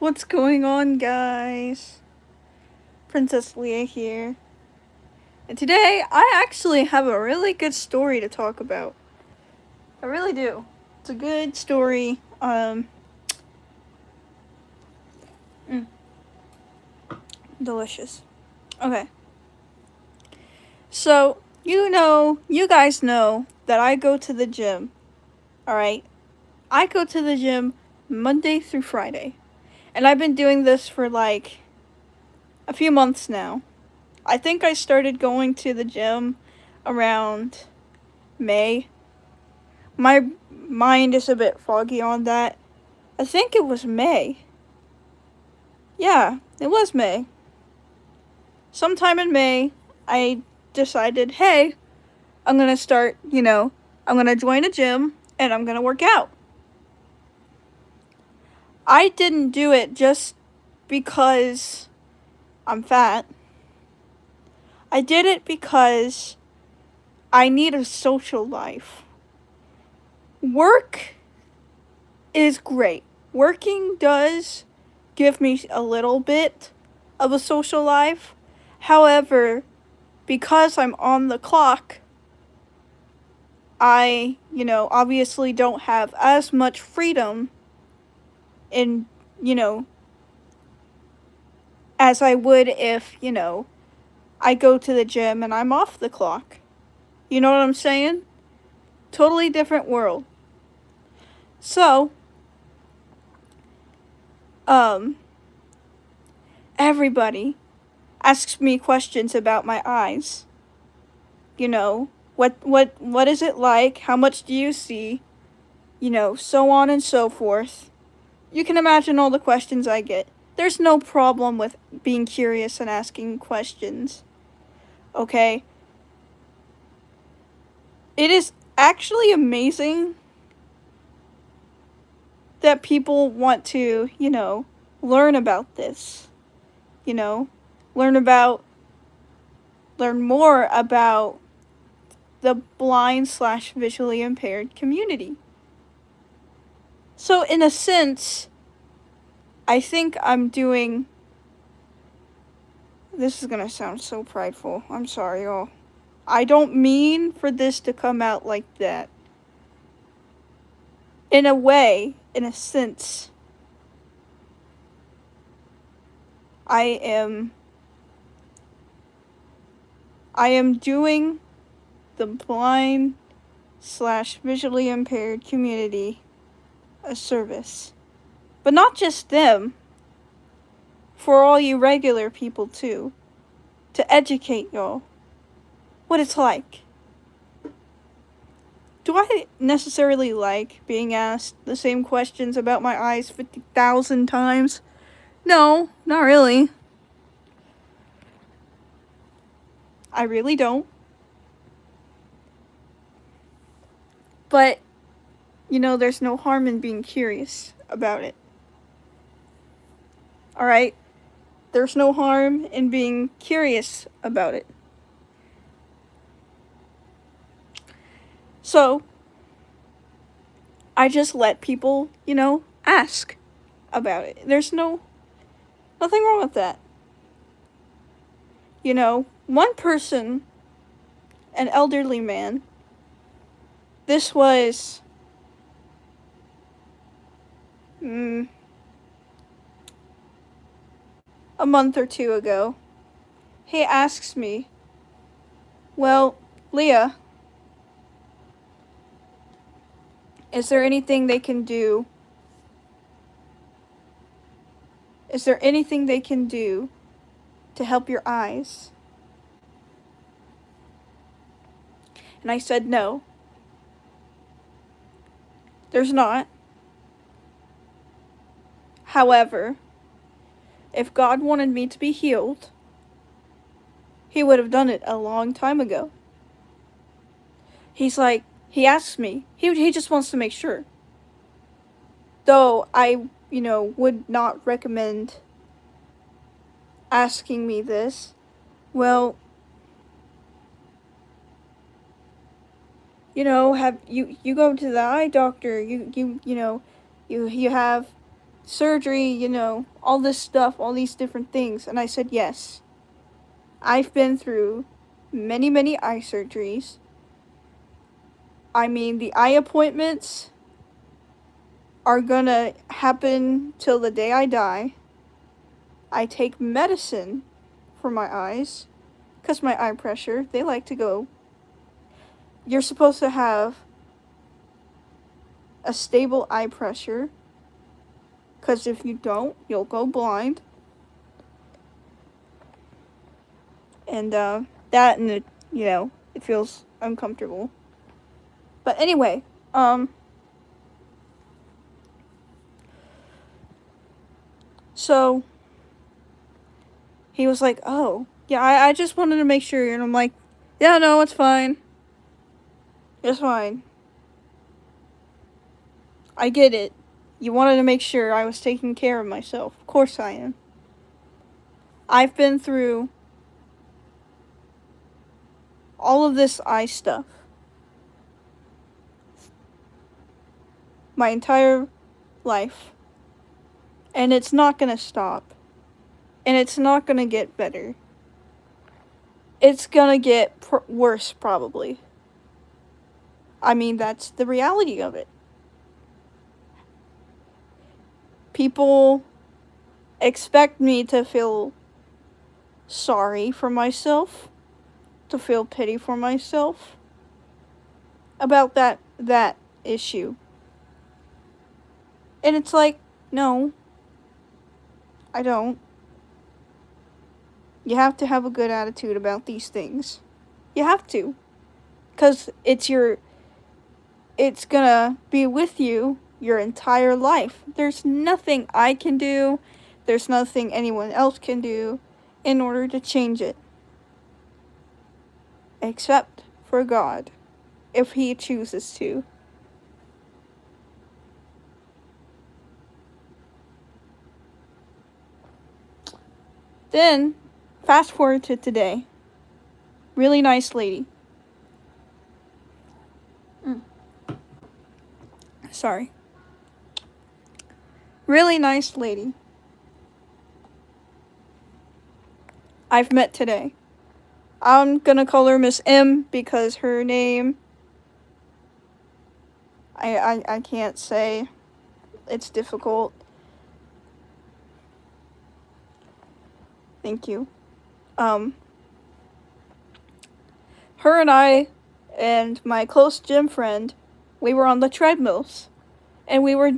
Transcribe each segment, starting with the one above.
What's going on, guys? Princess Leah here. And today, I actually have a really good story to talk about. I really do. It's a good story. Mm, delicious. Okay. So, you guys know that I go to the gym. Alright? I go to the gym Monday through Friday. And I've been doing this for like a few months now. I think I started going to the gym around May. My mind is a bit foggy on that. I think it was May. Yeah, it was May. Sometime in May, I decided, hey, I'm gonna start, I'm gonna join a gym and I'm gonna work out. I didn't do it just because I'm fat. I did it because I need a social life. Work is great. Working does give me a little bit of a social life. However, because I'm on the clock, I, obviously don't have as much freedom in, you know, as I would if, I go to the gym and I'm off the clock. You know what I'm saying? Totally different world. So, um, everybody asks me questions about my eyes. What is it like? How much do you see? So on and so forth. You can imagine all the questions I get. There's no problem with being curious and asking questions. Okay? It is actually amazing that people want to, learn about this. You know, learn about learn more about the blind/visually impaired community. So in a sense, I think I'm doing. This is gonna sound so prideful. I'm sorry, y'all. I don't mean for this to come out like that. In a way, in a sense, I am. I am doing the blind/visually impaired community a service. But not just them, for all you regular people too. To educate y'all what it's like. Do I necessarily like being asked the same questions about my eyes 50,000 times? No, not really. I really don't. But, there's no harm in being curious about it. Alright? There's no harm in being curious about it. So, I just let people, ask about it. There's nothing wrong with that. One person, an elderly man, this was a month or two ago. He asks me, well, Leah, is there anything they can do? Is there anything they can do to help your eyes? And I said, no. There's not. However, if God wanted me to be healed, He would have done it a long time ago. He asks me, he just wants to make sure. Though I, would not recommend asking me this. Well, have you go to the eye doctor, you have surgery, all this stuff, all these different things. And I said, yes. I've been through many, many eye surgeries. I mean, the eye appointments are gonna happen till the day I die. I take medicine for my eyes, because my eye pressure, they like to go. You're supposed to have a stable eye pressure, because if you don't, you'll go blind. And that, and it feels uncomfortable. But anyway, so he was like, oh, yeah, I just wanted to make sure. And I'm like, yeah, no, it's fine. It's fine. I get it. You wanted to make sure I was taking care of myself. Of course I am. I've been through all of this eye stuff my entire life. And it's not gonna stop. And it's not gonna get better. It's gonna get worse, probably. I mean, that's the reality of it. People expect me to feel sorry for myself, to feel pity for myself about that issue. And it's like, no, I don't. You have to have a good attitude about these things. You have to. 'Cause it's gonna be with you your entire life. There's nothing I can do, there's nothing anyone else can do in order to change it. Except for God, if He chooses to. Then, fast forward to today. Really nice lady. Sorry. Really nice lady. I've met today. I'm gonna call her Miss M because her name I can't say. It's difficult. Thank you. Her and I and my close gym friend, we were on the treadmills. And we were,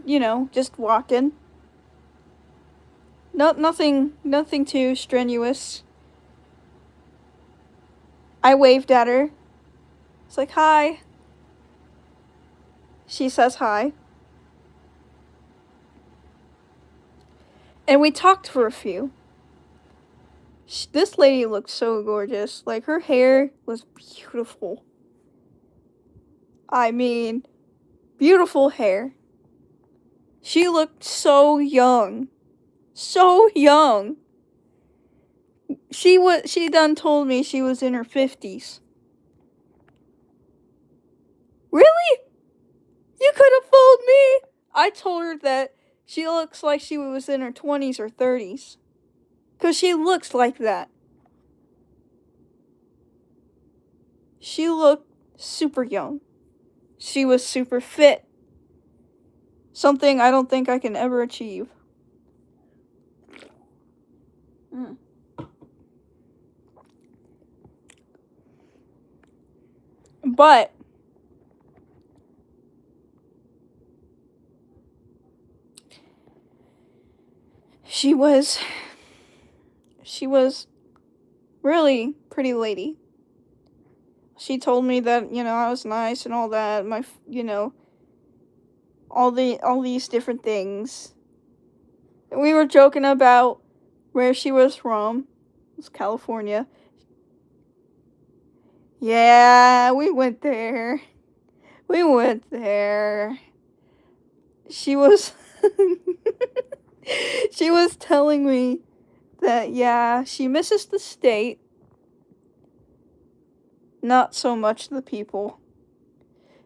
just walking. Nothing too strenuous. I waved at her. It's like, hi. She says hi. And we talked for a few. This lady looked so gorgeous. Like, her hair was beautiful. I mean, beautiful hair. She looked so young. So young. She done told me she was in her 50s. Really? You could have fooled me. I told her that she looks like she was in her 20s or 30s. 'Cause she looks like that. She looked super young. She was super fit. Something I don't think I can ever achieve. But she was really pretty lady. She told me that, I was nice and all that, my, all these different things. And we were joking about where she was from. It was California. Yeah, we went there. We went there. She was she was telling me that, yeah, she misses the state. Not so much the people.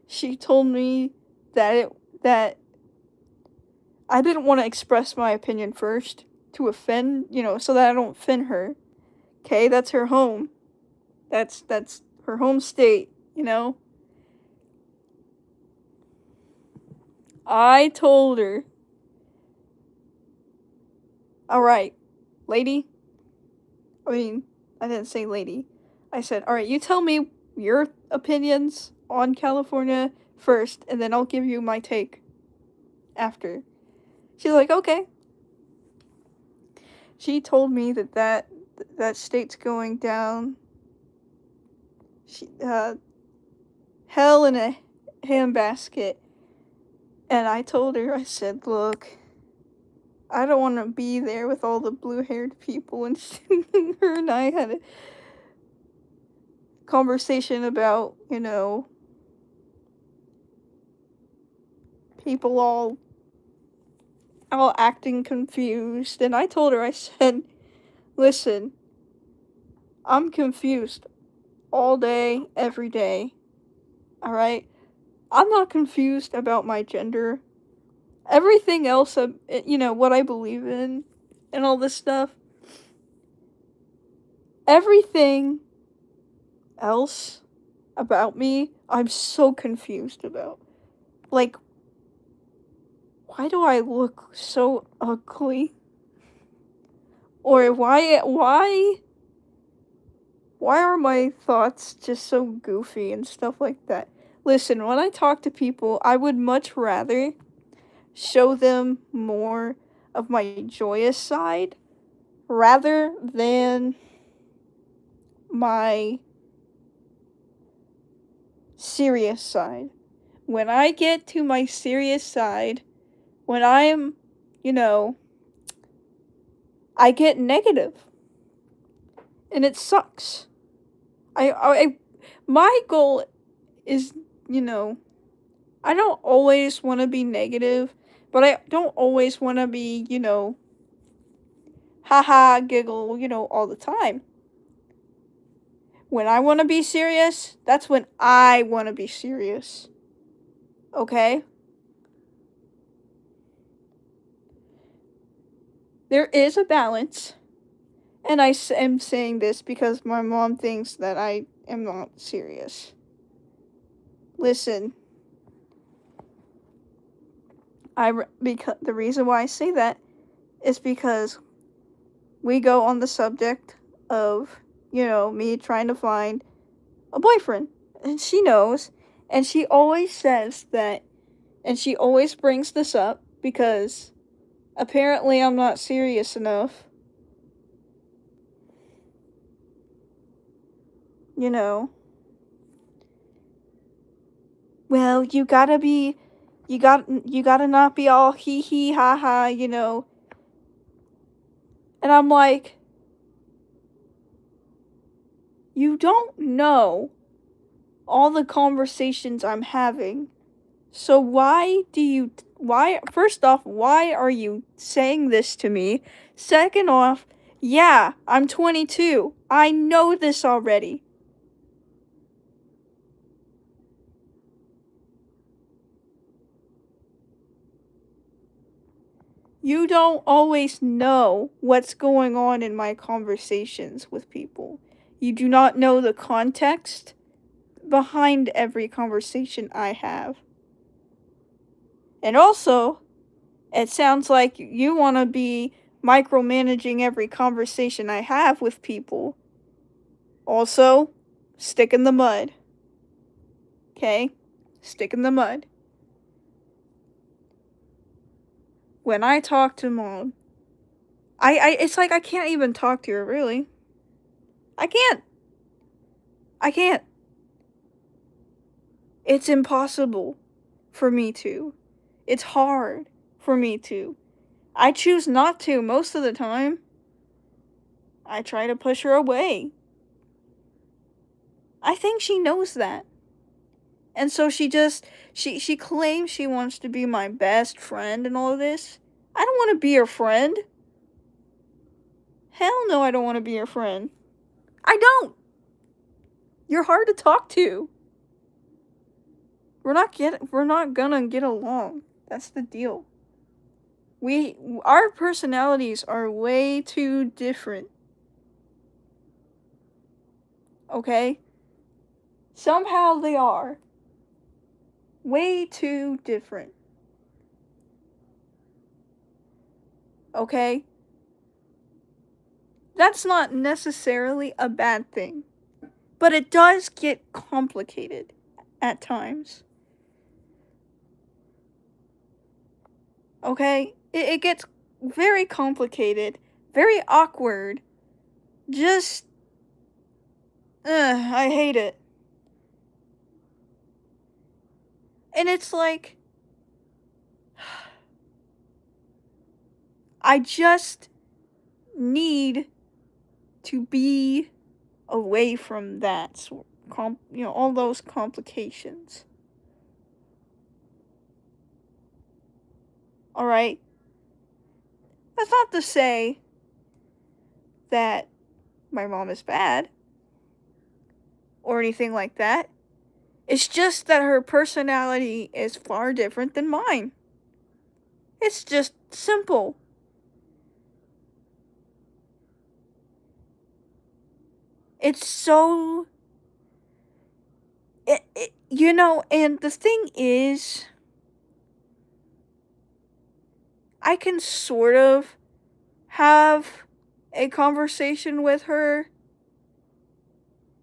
She told me that I didn't want to express my opinion first to offend, so that I don't offend her. Okay, that's her home. That's her home state, I told her, alright, lady. I didn't say lady. I said, alright, you tell me your opinions on California first, and then I'll give you my take after. She's like, okay. She told me that state's going down hell in a handbasket. And I told her, I said, look, I don't want to be there with all the blue-haired people. And her and I had a conversation about, people all acting confused. And I told her, I said, listen, I'm confused all day, every day. Alright? I'm not confused about my gender. Everything else, what I believe in and all this stuff. Everything else about me, I'm so confused about. Like, why do I look so ugly? Or why are my thoughts just so goofy and stuff like that? Listen, when I talk to people, I would much rather show them more of my joyous side rather than my serious side. When I get to my serious side, when I'm, I get negative. And it sucks. My goal is, I don't always want to be negative, but I don't always want to be, haha, giggle, all the time. When I want to be serious, that's when I want to be serious. Okay? There is a balance. And I am saying this because my mom thinks that I am not serious. Listen. Because the reason why I say that is because we go on the subject of, me trying to find a boyfriend. And she knows. And she always says that, and she always brings this up because apparently I'm not serious enough. Well, you gotta not be all hee hee ha ha, And I'm like, you don't know all the conversations I'm having. So first off, why are you saying this to me? Second off, yeah, I'm 22. I know this already. You don't always know what's going on in my conversations with people. You do not know the context behind every conversation I have. And also, it sounds like you want to be micromanaging every conversation I have with people. Also, stick in the mud. Okay? Stick in the mud. When I talk to Mom, it's like I can't even talk to her, really. I can't. It's impossible for me to. It's hard for me to. I choose not to most of the time. I try to push her away. I think she knows that. And so she claims she wants to be my best friend and all of this. I don't want to be your friend. Hell no, I don't want to be your friend. I don't. You're hard to talk to. We're not gonna get along. That's the deal. Our personalities are way too different. Okay? Somehow they are. Way too different. Okay? That's not necessarily a bad thing. But it does get complicated at times. Okay? It gets very complicated, very awkward. Just. I hate it. And it's like. I just need to be away from that. All those complications. Alright? That's not to say that my mom is bad or anything like that. It's just that her personality is far different than mine. It's just simple. It's so. And the thing is, I can sort of have a conversation with her.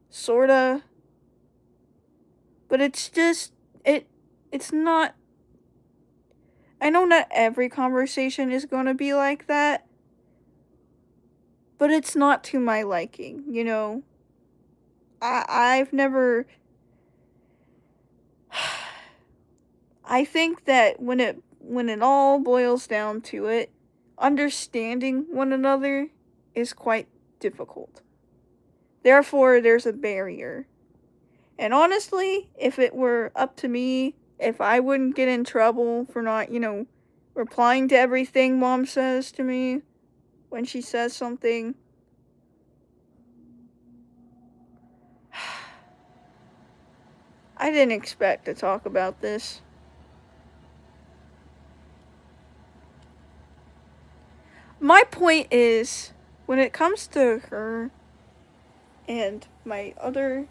Sorta. But it's just. It's not. I know not every conversation is gonna be like that. But it's not to my liking, I've never. I think that when it all boils down to it, understanding one another is quite difficult. Therefore, there's a barrier. And honestly, if it were up to me, if I wouldn't get in trouble for not, replying to everything mom says to me when she says something, I didn't expect to talk about this. My point is, when it comes to her and her other,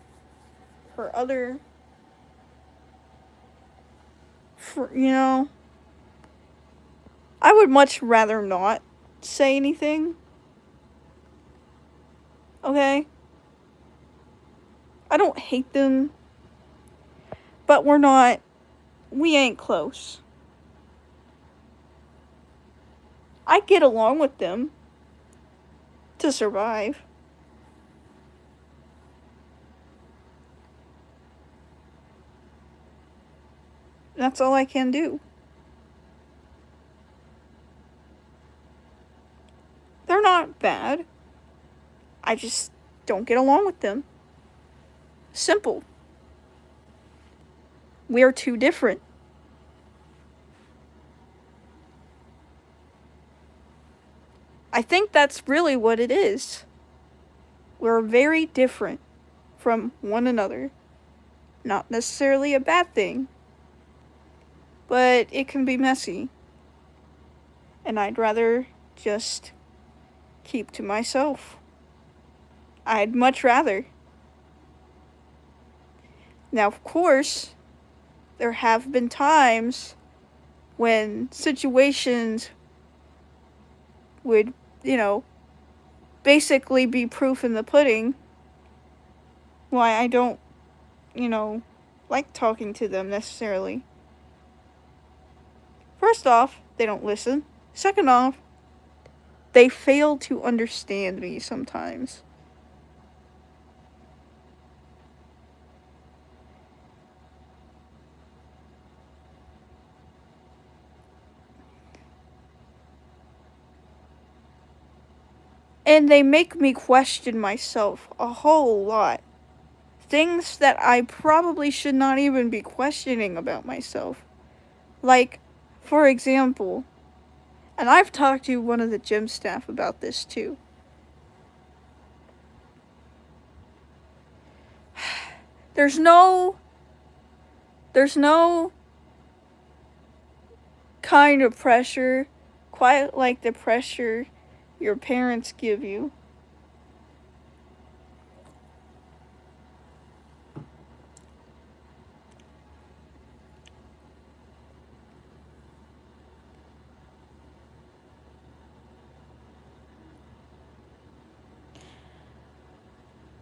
I would much rather not say anything. Okay? I don't hate them, but we ain't close. I get along with them to survive. That's all I can do. They're not bad. I just don't get along with them. Simple. We're too different. I think that's really what it is. We're very different from one another. Not necessarily a bad thing, but it can be messy. And I'd rather just keep to myself. I'd much rather. Now, of course, there have been times when situations would, basically be proof in the pudding why I don't, like talking to them necessarily. First off, they don't listen. Second off, they fail to understand me sometimes. And they make me question myself a whole lot. Things that I probably should not even be questioning about myself. Like, for example, and I've talked to one of the gym staff about this too. There's no kind of pressure, quite like the pressure your parents give you.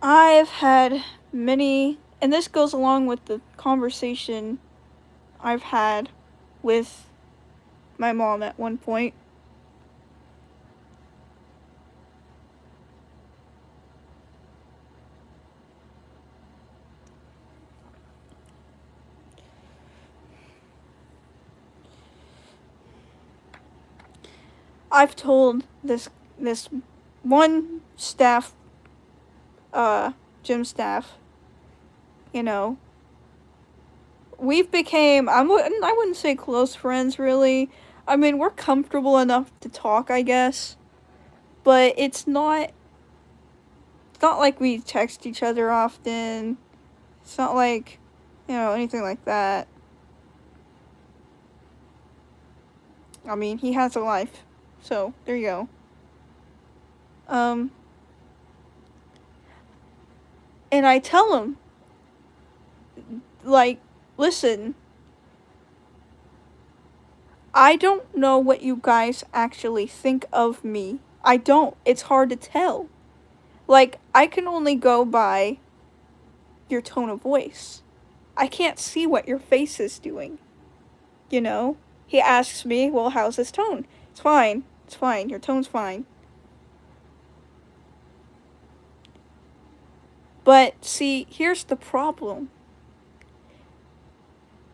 I've had many, and this goes along with the conversation I've had with my mom at one point. I've told this one staff, gym staff, you know, we've became, I wouldn't say close friends really. I mean, we're comfortable enough to talk, I guess, but it's not like we text each other often. It's not like, anything like that. I mean, he has a life, so there you go. And I tell him, like, listen, I don't know what you guys actually think of me. I don't. It's hard to tell. Like, I can only go by your tone of voice. I can't see what your face is doing. You know? He asks me, well, how's his tone? It's fine. It's fine. Your tone's fine. But, see, here's the problem.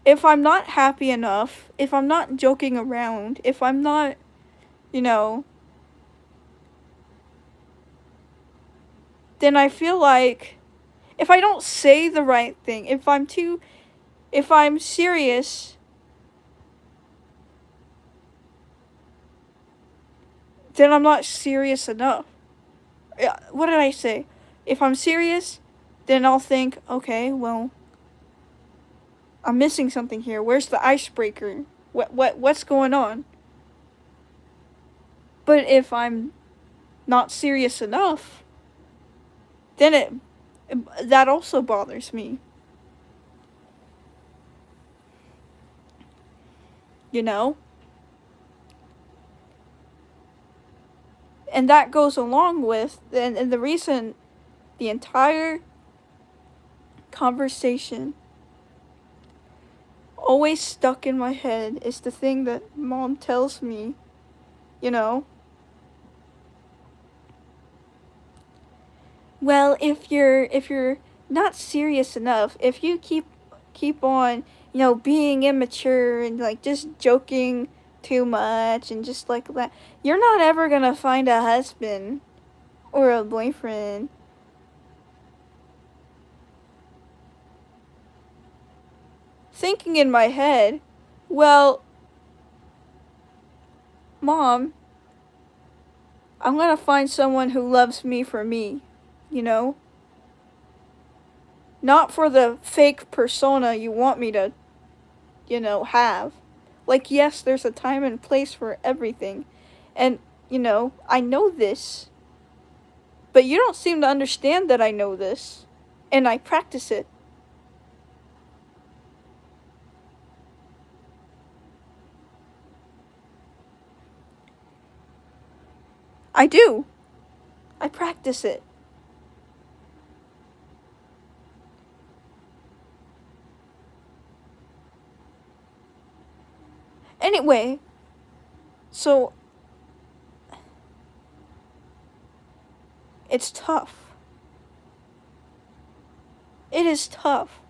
If I'm not happy enough, if I'm not joking around, if I'm not, then I feel like if I don't say the right thing, if I'm serious, then I'm not serious enough. What did I say? If I'm serious, then I'll think, okay, well, I'm missing something here. Where's the icebreaker? What's going on? But if I'm not serious enough, then that also bothers me. You know? And that goes along with, and the reason the entire conversation always stuck in my head is the thing that mom tells me, you know? Well, if you're not serious enough, if you keep on, being immature and like just joking too much and just like that, you're not ever going to find a husband or a boyfriend. Thinking in my head, well, mom, I'm going to find someone who loves me for me, you know? Not for the fake persona you want me to, have. Like, yes, there's a time and place for everything. And, I know this. But you don't seem to understand that I know this. And I practice it. I do. I practice it. Anyway, so it's tough. It is tough.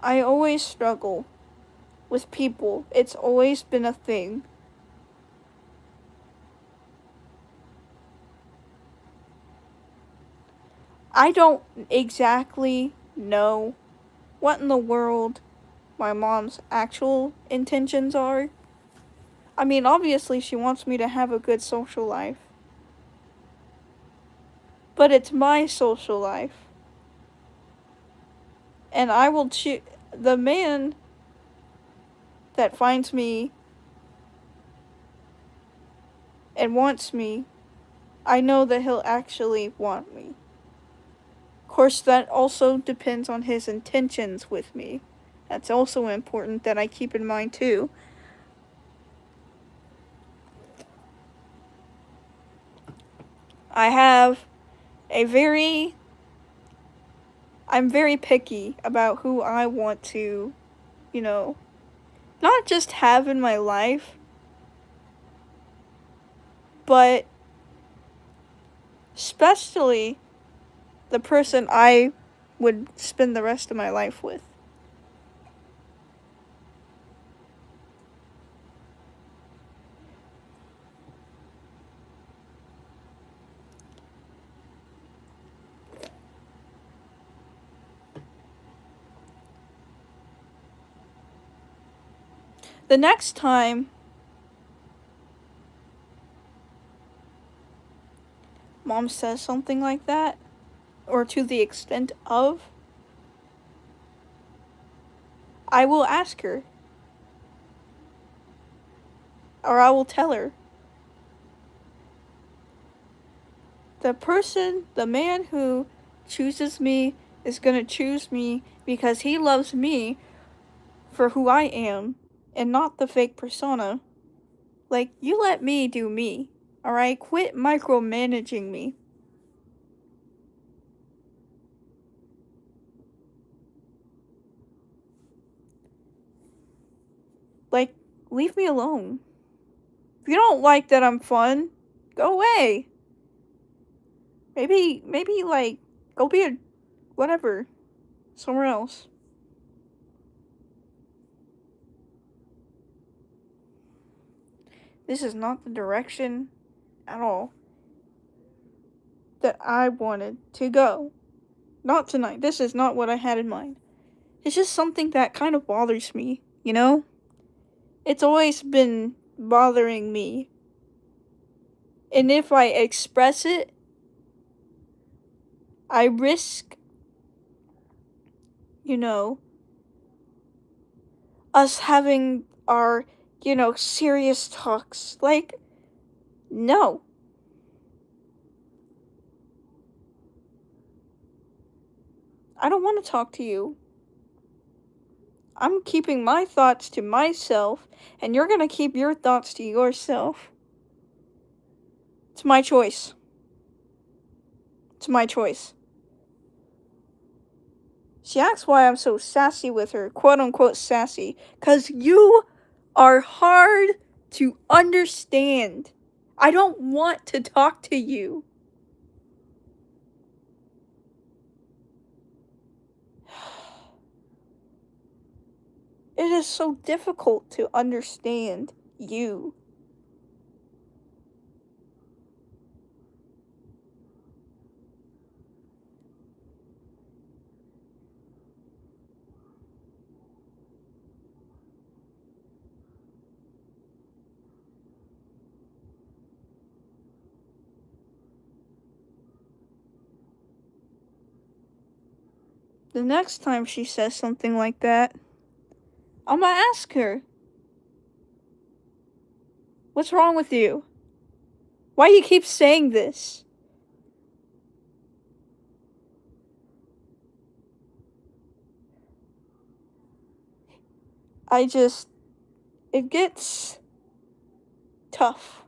I always struggle with people. It's always been a thing. I don't exactly know what in the world my mom's actual intentions are. I mean, obviously, she wants me to have a good social life. But it's my social life. And I will choose. The man that finds me and wants me, I know that he'll actually want me. Of course, that also depends on his intentions with me. That's also important that I keep in mind, too. I have a very. I'm very picky about who I want to, not just have in my life, but especially the person I would spend the rest of my life with. The next time Mom says something like that, or to the extent of, I will ask her. Or I will tell her. The man who chooses me is gonna choose me because he loves me for who I am and not the fake persona. Like, you let me do me, alright? Quit micromanaging me. Like, leave me alone. If you don't like that I'm fun, go away. Maybe, like, go be a whatever, somewhere else. This is not the direction at all that I wanted to go. Not tonight. This is not what I had in mind. It's just something that kind of bothers me, you know? It's always been bothering me. And if I express it, I risk, us having our, serious talks. Like, no. I don't want to talk to you. I'm keeping my thoughts to myself, and you're gonna keep your thoughts to yourself. It's my choice. It's my choice. She asks why I'm so sassy with her, quote unquote sassy, 'cause you are hard to understand. I don't want to talk to you. It is so difficult to understand you. The next time she says something like that, I'm gonna ask her, what's wrong with you? Why you keep saying this? It gets tough.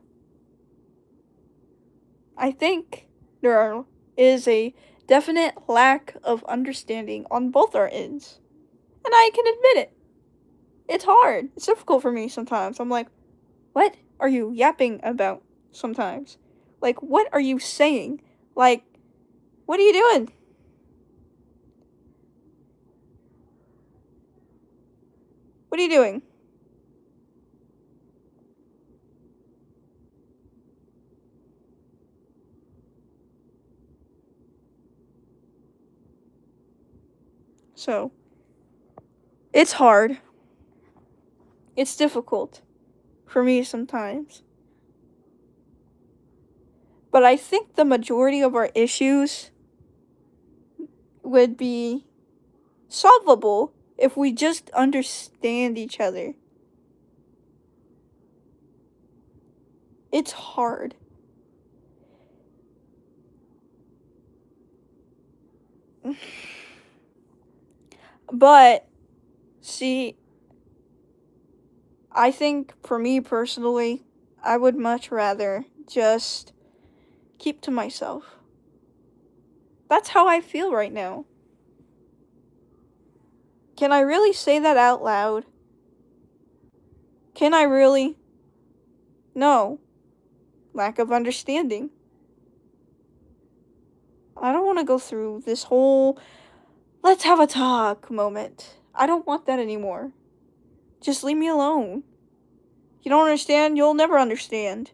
I think there is a definite lack of understanding on both our ends. And I can admit it. It's hard. It's difficult for me sometimes. I'm like, what are you yapping about sometimes? Like, what are you saying? Like, what are you doing? What are you doing? So, it's hard. It's difficult for me sometimes. But I think the majority of our issues would be solvable if we just understand each other. It's hard. But, see, I think for me personally, I would much rather just keep to myself. That's how I feel right now. Can I really say that out loud? Can I really? No. Lack of understanding. I don't want to go through this whole let's have a talk moment. I don't want that anymore. Just leave me alone. You don't understand, you'll never understand.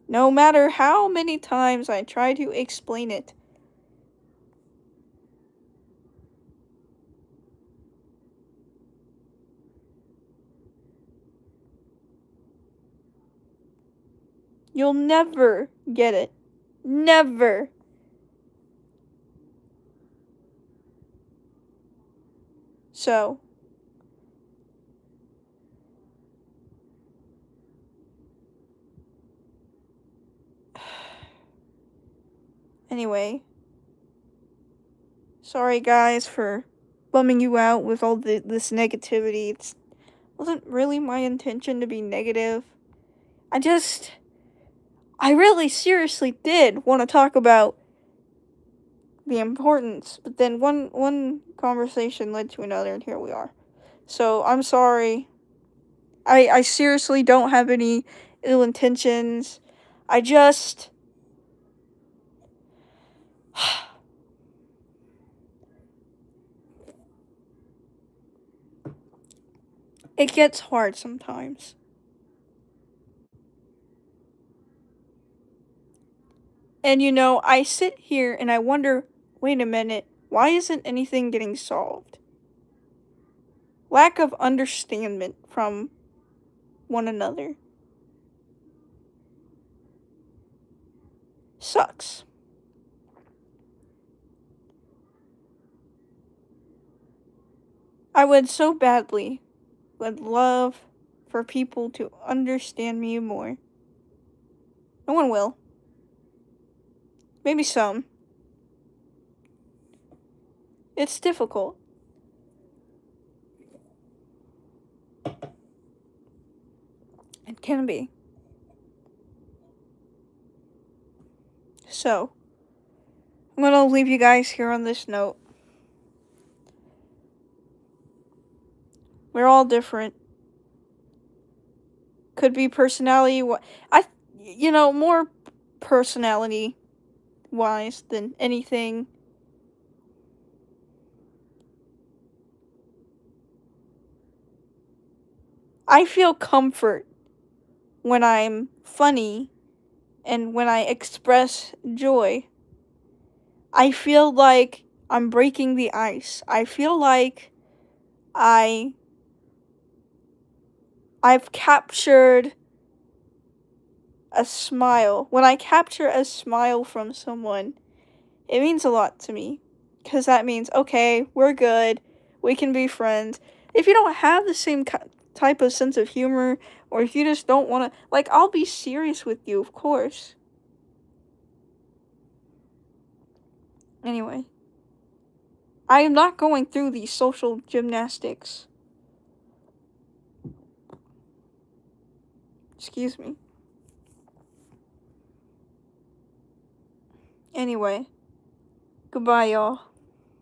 No matter how many times I try to explain it. You'll never get it. Never. So, anyway. Sorry guys for bumming you out with all this negativity. It wasn't really my intention to be negative. I really seriously did want to talk about the importance, but then one conversation led to another, and here we are. So I'm sorry. I seriously don't have any ill intentions. I just it gets hard sometimes. And I sit here and I wonder, wait a minute, why isn't anything getting solved? Lack of understanding from one another sucks. I would so badly would love for people to understand me more. No one will. Maybe some. It's difficult. It can be. So, I'm gonna leave you guys here on this note. We're all different. Could be personality. More personality wise than anything. I feel comfort when I'm funny and when I express joy. I feel like I'm breaking the ice. I feel like I've captured a smile. When I capture a smile from someone, it means a lot to me. Because that means, okay, we're good. We can be friends. If you don't have the same type of sense of humor, or if you just don't want to, I'll be serious with you, of course. Anyway, I am not going through these social gymnastics. Excuse me. Anyway, goodbye, y'all.